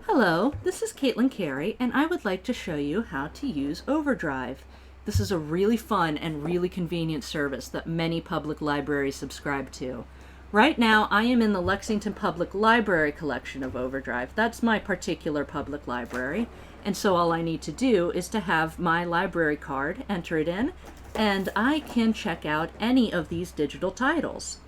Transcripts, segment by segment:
Hello, this is Caitlin Carey, and I would like to show you how to use Overdrive. This is a really fun and really convenient service that many public libraries subscribe to. Right now, I am in the Lexington Public Library collection of Overdrive. That's my particular public library, and so all I need to do is to have my library card, enter it in, and I can check out any of these digital titles.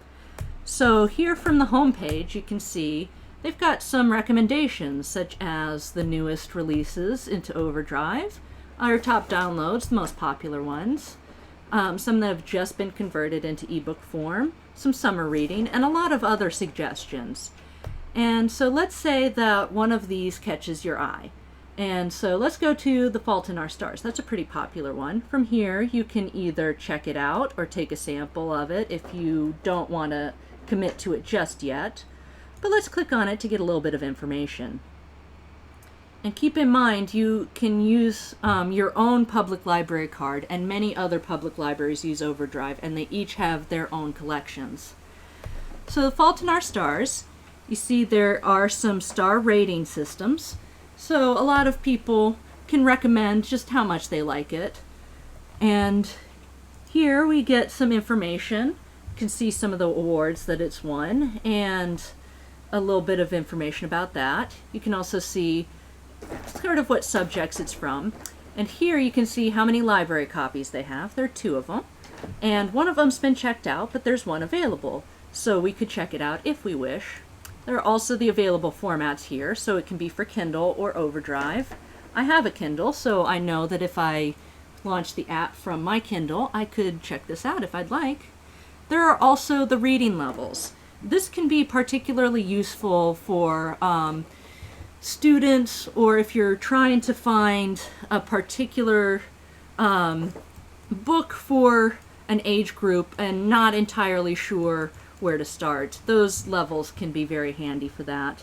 So here from the home page, you can see they've got some recommendations, such as the newest releases into Overdrive, our top downloads, the most popular ones, some that have just been converted into ebook form, some summer reading, and a lot of other suggestions. And so let's say that one of these catches your eye. And so let's go to The Fault in Our Stars. That's a pretty popular one. From here, you can either check it out or take a sample of it if you don't want to commit to it just yet. But let's click on it to get a little bit of information. And keep in mind, you can use your own public library card, and many other public libraries use Overdrive, and they each have their own collections. So The Fault in Our Stars, you see there are some star rating systems. So a lot of people can recommend just how much they like it. And here we get some information. You can see some of the awards that it's won, and a little bit of information about that. You can also see sort of what subjects it's from. And here you can see how many library copies they have. There are 2 of them. And one of them's been checked out, but there's one available. So we could check it out if we wish. There are also the available formats here, so it can be for Kindle or Overdrive. I have a Kindle, so I know that if I launch the app from my Kindle, I could check this out if I'd like. There are also the reading levels. This can be particularly useful for students, or if you're trying to find a particular book for an age group and not entirely sure where to start. Those levels can be very handy for that.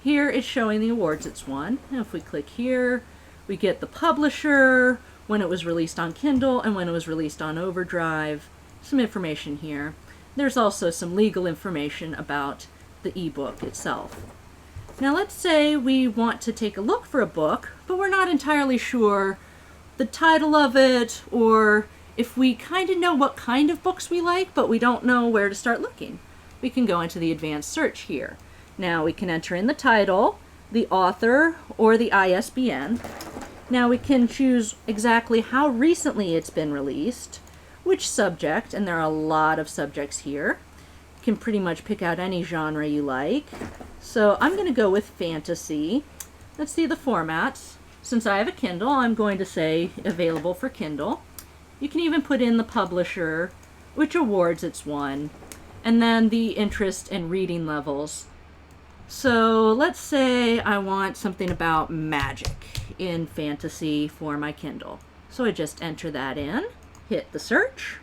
Here it's showing the awards it's won. And if we click here, we get the publisher, when it was released on Kindle, and when it was released on Overdrive. Some information here. There's also some legal information about the ebook itself. Now let's say we want to take a look for a book, but we're not entirely sure the title of it, or if we kind of know what kind of books we like, but we don't know where to start looking. We can go into the advanced search here. Now we can enter in the title, the author, or the ISBN. Now we can choose exactly how recently it's been released, which subject, and there are a lot of subjects here. You can pretty much pick out any genre you like. So I'm going to go with fantasy. Let's see the formats. Since I have a Kindle, I'm going to say available for Kindle. You can even put in the publisher, which awards it's won, and then the interest and reading levels. So let's say I want something about magic in fantasy for my Kindle. So I just enter that in. Hit the search,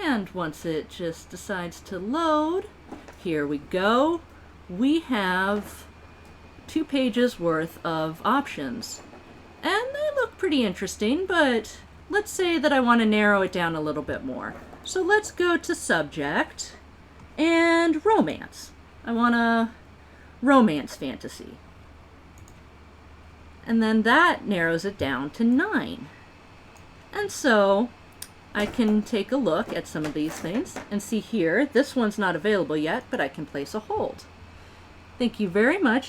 and once it just decides to load, here we go. We have 2 pages worth of options, and they look pretty interesting, but let's say that I want to narrow it down a little bit more. So let's go to subject and romance. I want a romance fantasy, and then that narrows it down to 9. And so I can take a look at some of these things and see here, this one's not available yet, but I can place a hold. Thank you very much.